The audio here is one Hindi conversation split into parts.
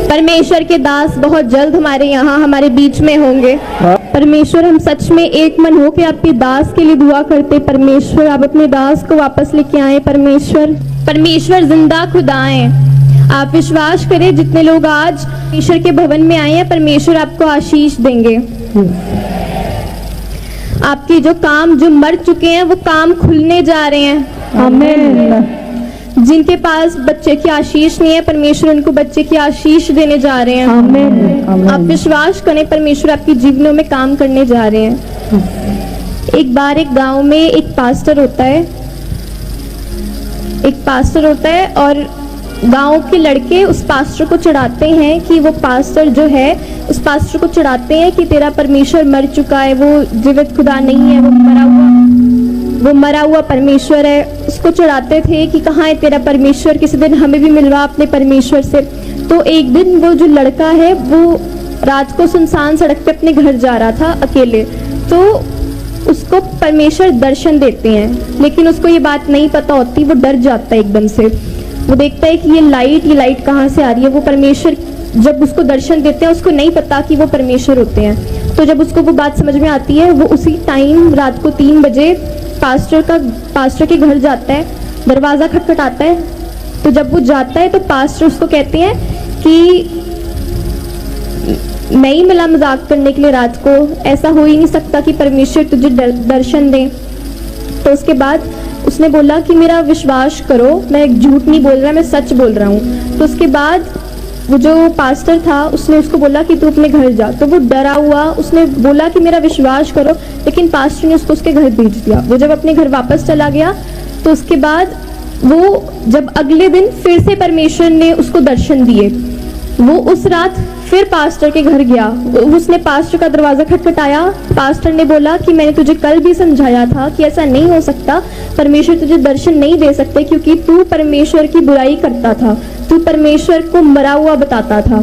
परमेश्वर के दास बहुत जल्द हमारे यहाँ हमारे बीच में होंगे। परमेश्वर, हम सच में एक मन हो के आपके दास के लिए दुआ करते। परमेश्वर, आप अपने दास को वापस लेके आए। परमेश्वर जिंदा खुदा हैं। आप विश्वास करें, जितने लोग आज परमेश्वर के भवन में आए हैं, परमेश्वर आपको आशीष देंगे। आपके जो काम जो मर चुके हैं वो काम खुलने जा रहे हैं। आमीन। जिनके पास बच्चे की आशीष नहीं है, परमेश्वर उनको बच्चे की आशीष देने जा रहे हैं। आमीन। आप विश्वास करें, परमेश्वर आपके जीवनों में काम करने जा रहे हैं। एक बार एक गांव में एक पास्टर होता है और गांव के लड़के उस पास्टर को चढ़ाते हैं कि वो पास्टर जो है, उस पास्टर को चढ़ाते हैं कि तेरा परमेश्वर मर चुका है, वो जीवित खुदा नहीं है, वो मरा हुआ परमेश्वर है। उसको चढ़ाते थे कि कहाँ है तेरा परमेश्वर, किसी दिन हमें भी मिलवा अपने परमेश्वर से। तो एक दिन वो जो लड़का है वो रात को सुनसान सड़क पे अपने घर जा रहा था अकेले, तो उसको परमेश्वर दर्शन देते हैं, लेकिन उसको ये बात नहीं पता होती। वो डर जाता है एकदम से। वो देखता है कि ये लाइट कहाँ से आ रही है। वो परमेश्वर जब उसको दर्शन देते हैं, उसको नहीं पता कि वो परमेश्वर होते हैं। तो जब उसको वो बात समझ में आती है, वो उसी टाइम रात को 3 बजे पास्टर के घर जाता है। दरवाज़ा खटखटाता है। तो जब वो जाता है तो पास्टर उसको कहते हैं कि मैं ही मिला मजाक करने के लिए रात को, ऐसा हो ही नहीं सकता कि परमेश्वर तुझे दर्शन दे। तो उसके बाद उसने बोला कि मेरा विश्वास करो, मैं झूठ नहीं बोल रहा, मैं सच बोल रहा हूँ। तो उसके बाद वो जो पास्टर था उसने उसको बोला कि तू अपने घर जा। तो वो डरा हुआ, उसने बोला कि मेरा विश्वास करो, लेकिन पास्टर ने उसको उसके घर भेज दिया। वो जब अपने घर वापस चला गया तो उसके बाद वो जब अगले दिन फिर से परमेश्वर ने उसको दर्शन दिए, वो उस रात फिर पास्टर के घर गया। उसने पास्टर का दरवाज़ा खटखटाया। पास्टर ने बोला कि मैंने तुझे कल भी समझाया था कि ऐसा नहीं हो सकता, परमेश्वर तुझे दर्शन नहीं दे सकते क्योंकि तू परमेश्वर की बुराई करता था, तू परमेश्वर को मरा हुआ बताता था,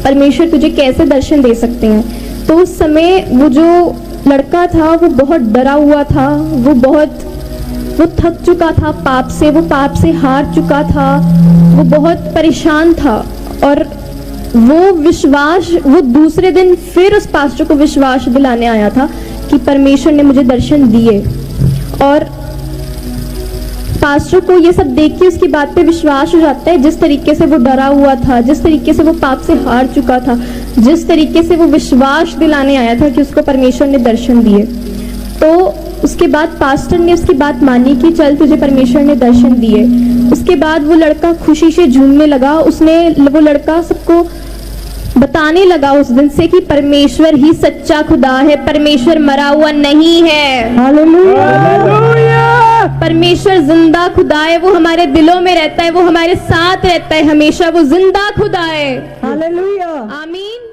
परमेश्वर तुझे कैसे दर्शन दे सकते हैं। तो उस समय वो जो लड़का था वो बहुत डरा हुआ था, वो थक चुका था पाप से, वो पाप से हार चुका था, वो बहुत परेशान था। और वो दूसरे दिन फिर उस पास्टर को विश्वास दिलाने आया था कि परमेश्वर ने मुझे दर्शन दिए। और पास्टर को ये सब देख के उसकी बात पे विश्वास हो जाता है। जिस तरीके से वो डरा हुआ था, जिस तरीके से वो पाप से हार चुका था, जिस तरीके से वो विश्वास दिलाने आया था कि उसको परमेश्वर ने दर्शन दिए, तो उसके बाद पास्टर ने उसकी बात मानी कि चल तुझे परमेश्वर ने दर्शन दिए। उसके बाद वो लड़का खुशी से झूमने लगा। वो लड़का सबको बताने लगा उस दिन से कि परमेश्वर ही सच्चा खुदा है, परमेश्वर मरा हुआ नहीं है। हालेलुया। परमेश्वर जिंदा खुदा है, वो हमारे दिलों में रहता है, वो हमारे साथ रहता है हमेशा, वो जिंदा खुदा है। हालेलुया। आमीन।